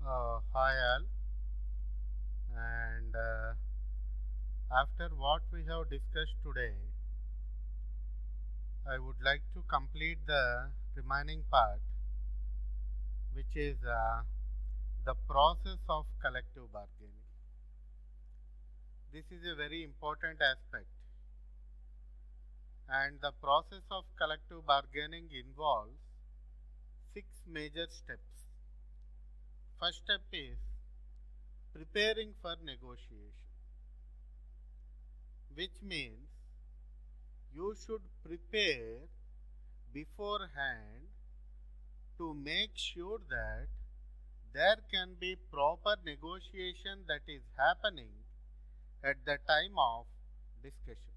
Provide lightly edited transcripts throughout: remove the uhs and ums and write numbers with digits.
Hi all, and after what we have discussed today, I would like to complete the remaining part, which is the process of collective bargaining. This is a very important aspect, and the process of collective bargaining involves six major steps. First step is preparing for negotiation, which means you should prepare beforehand to make sure that there can be proper negotiation that is happening at the time of discussion.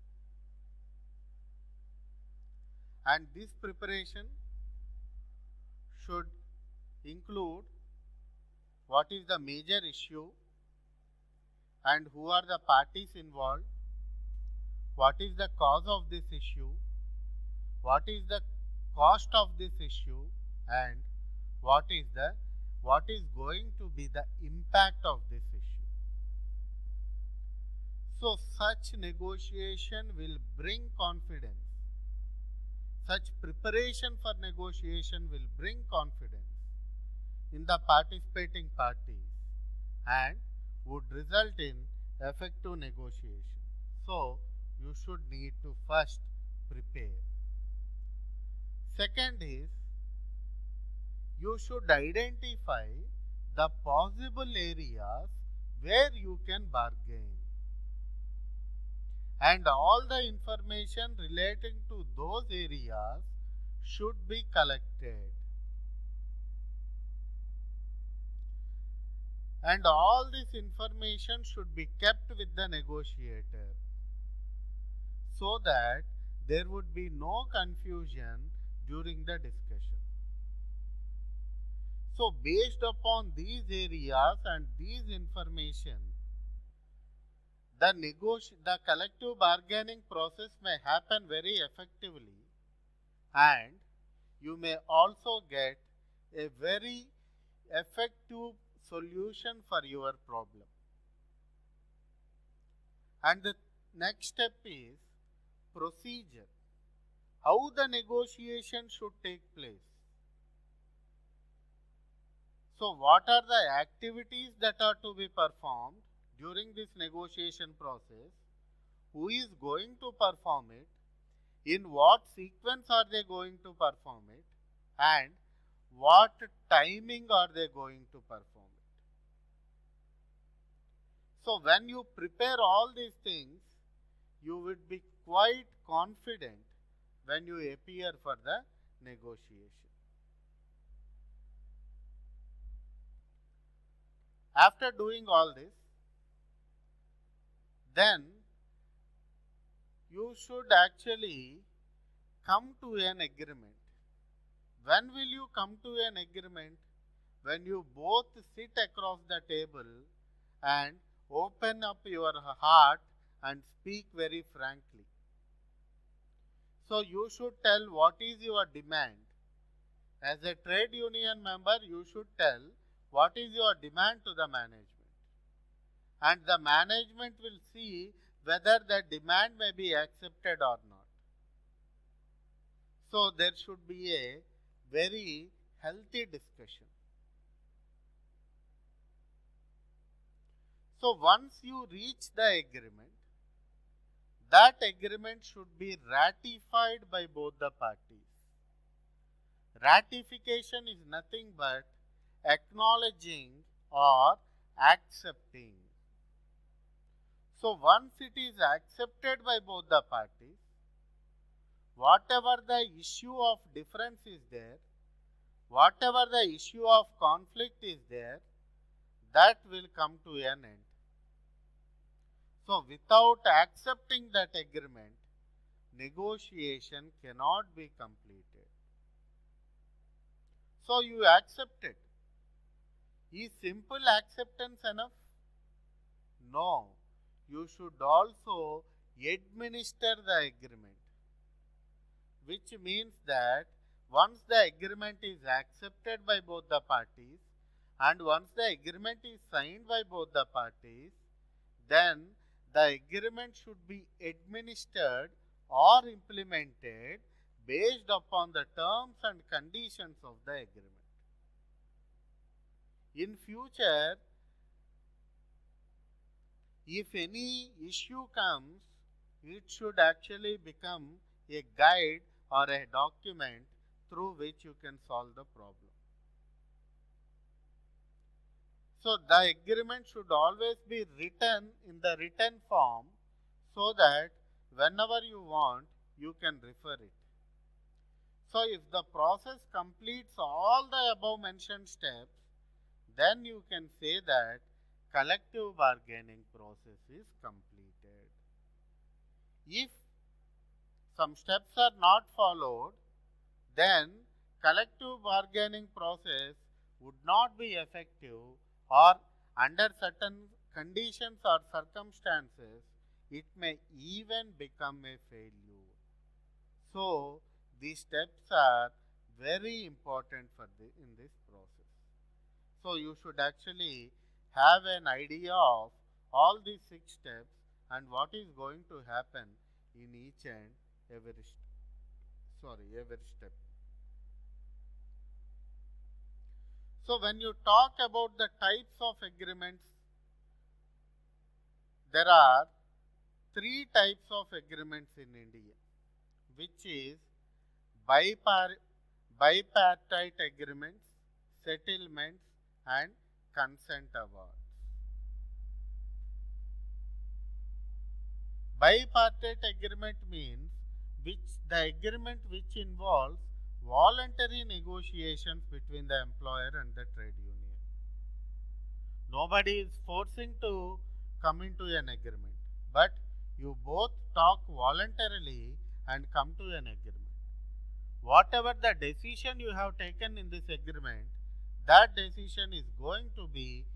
And this preparation should include what is the major issue and who are the parties involved, what is the cause of this issue, what is the cost of this issue, and what is going to be the impact of this issue. So such negotiation will bring confidence. Such preparation for negotiation will bring confidence in the participating parties and would result in effective negotiation. So you should need to first prepare. Second is you should identify the possible areas where you can bargain, and all the information relating to those areas should be collected, and all this information should be kept with the negotiator so that there would be no confusion during the discussion. So based upon these areas and these information, the collective bargaining process may happen very effectively, and you may also get a very effective solution for your problem. And the next step is procedure. How the negotiation should take place. So what are the activities that are to be performed during this negotiation process? Who is going to perform it? In what sequence are they going to perform it? And what timing are they going to perform it? So when you prepare all these things, you would be quite confident when you appear for the negotiation. After doing all this, then you should actually come to an agreement. When will you come to an agreement? When you both sit across the table and open up your heart and speak very frankly. So you should tell what is your demand. As a trade union member, you should tell what is your demand to the management. And the management will see whether the demand may be accepted or not. So there should be a very healthy discussion. So once you reach the agreement, that agreement should be ratified by both the parties. Ratification is nothing but acknowledging or accepting. So once it is accepted by both the parties, whatever the issue of difference is there, whatever the issue of conflict is there, that will come to an end. So without accepting that agreement, negotiation cannot be completed. So you accept it. Is simple acceptance enough? No. You should also administer the agreement, which means that once the agreement is accepted by both the parties and once the agreement is signed by both the parties, then the agreement should be administered or implemented based upon the terms and conditions of the agreement. In future, if any issue comes, it should actually become a guide or a document through which you can solve the problem. So the agreement should always be written in the written form so that whenever you want, you can refer it. So if the process completes all the above mentioned steps, then you can say that collective bargaining process is completed. If some steps are not followed, then collective bargaining process would not be effective, or under certain conditions or circumstances, it may even become a failure. So, these steps are very important in this process. So, you should actually have an idea of all these 6 steps and what is going to happen in each and every step. So, when you talk about the types of agreements, there are 3 types of agreements in India, which is bipartite agreements, settlements, and consent awards. Bipartite agreement means the agreement which involves voluntary negotiations between the employer and the trade union. Nobody is forcing to come into an agreement, but you both talk voluntarily and come to an agreement. Whatever the decision you have taken in this agreement, that decision is going to be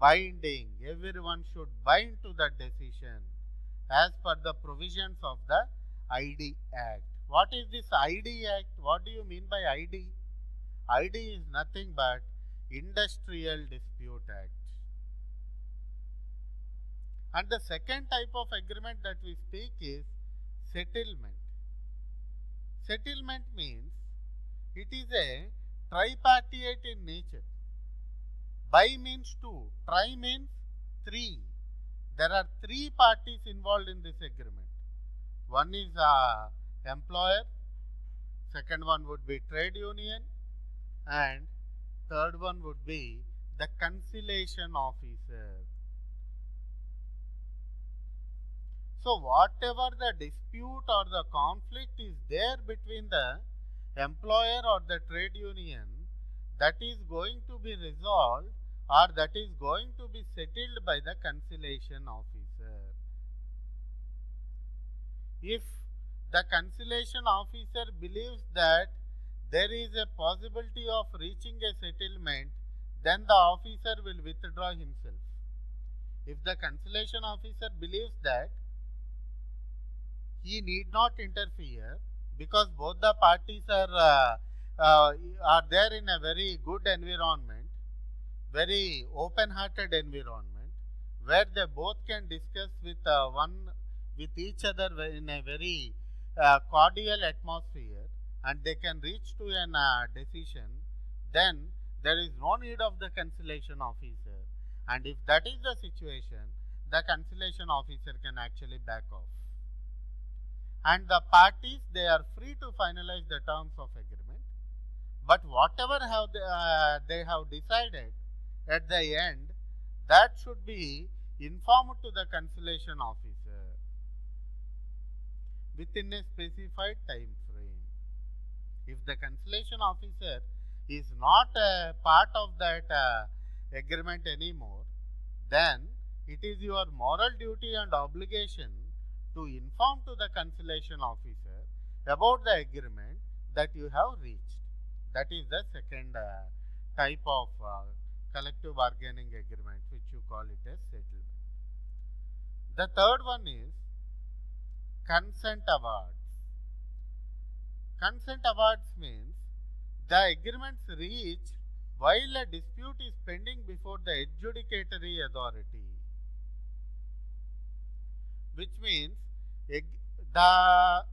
binding. Everyone should bind to that decision as per the provisions of the ID Act. What is this ID Act? What do you mean by ID? ID is nothing but Industrial Dispute Act. And the second type of agreement that we speak is settlement. Settlement means it is a tripartite in nature. Bi means 2, tri means 3. There are 3 parties involved in this agreement. One is employer, second one would be trade union, and third one would be the conciliation officer. So, whatever the dispute or the conflict is there between the employer or the trade union, that is going to be resolved or that is going to be settled by the conciliation officer. If the conciliation officer believes that there is a possibility of reaching a settlement, then the officer will withdraw himself. If the conciliation officer believes that he need not interfere because both the parties are there in a very good environment, very open-hearted environment, where they both can discuss with each other in a very cordial atmosphere, and they can reach to a decision, then there is no need of the conciliation officer. And if that is the situation, the conciliation officer can actually back off. And the parties, they are free to finalize the terms of agreement, but whatever they have decided at the end, that should be informed to the conciliation officer within a specified time frame. If the conciliation officer is not a part of that agreement anymore, then it is your moral duty and obligation to inform to the conciliation officer about the agreement that you have reached. That is the second type of collective bargaining agreement, which you call it as settlement. The third one is consent awards. Consent awards means the agreements reached while a dispute is pending before the adjudicatory authority, which means the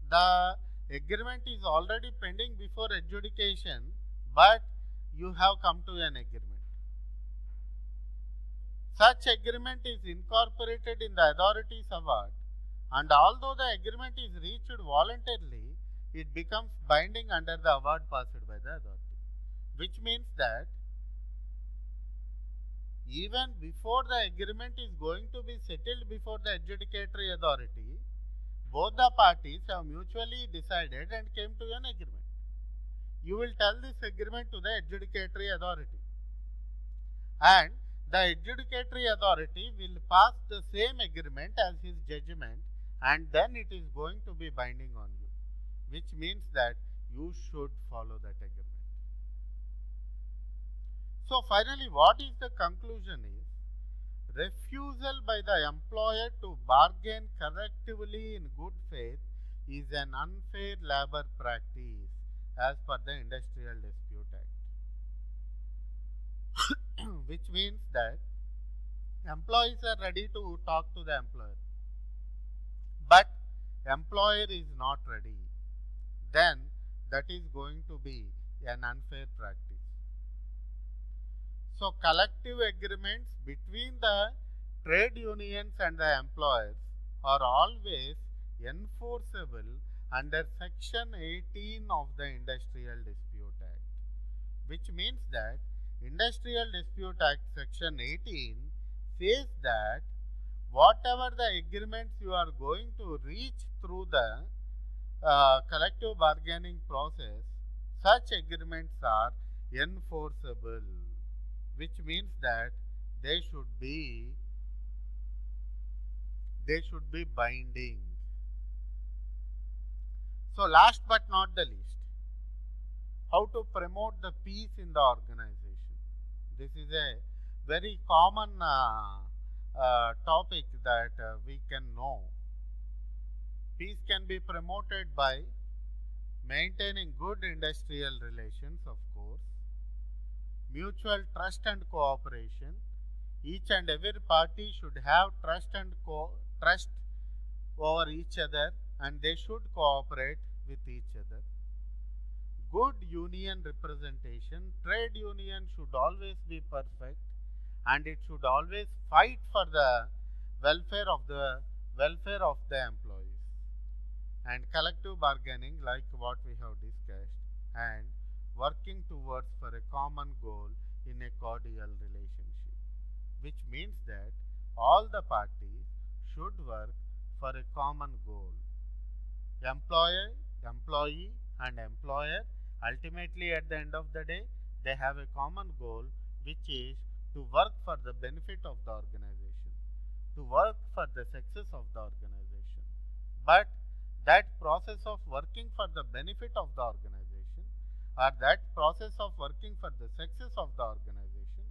the agreement is already pending before adjudication, but you have come to an agreement. Such agreement is incorporated in the authority's award, and although the agreement is reached voluntarily, it becomes binding under the award passed by the authority. Which means that even before the agreement is going to be settled before the adjudicatory authority, both the parties have mutually decided and came to an agreement. You will tell this agreement to the adjudicatory authority, and the adjudicatory authority will pass the same agreement as his judgment, and then it is going to be binding on you, which means that you should follow that agreement. So finally, what is the conclusion is, refusal by the employer to bargain collectively in good faith is an unfair labor practice as per the Industrial Dispute Act. Which means that employees are ready to talk to the employer, but employer is not ready, then that is going to be an unfair practice. So collective agreements between the trade unions and the employers are always enforceable under section 18 of the Industrial Dispute Act, which means that Industrial Dispute Act section 18 says that whatever the agreements you are going to reach through the collective bargaining process, such agreements are enforceable, which means that they should be binding. So last but not the least, how to promote the peace in the organization. This is a very common topic that we can know. Peace can be promoted by maintaining good industrial relations, of course, mutual trust and cooperation. Each and every party should have trust over each other, and they should cooperate with each other. Good union representation. Trade union should always be perfect, and it should always fight for the welfare of the employees. And collective bargaining, like what we have discussed, and working towards for a common goal in a cordial relationship, which means that all the parties should work for a common goal. Employee and employer, ultimately at the end of the day, they have a common goal, which is to work for the benefit of the organization, to work for the success of the organization. But that process of working for the benefit of the organization, or that process of working for the success of the organization,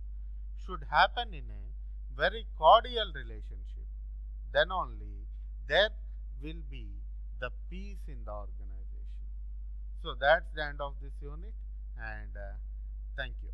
should happen in a very cordial relationship. Then only there will be the peace in the organization. So that's the end of this unit, and thank you.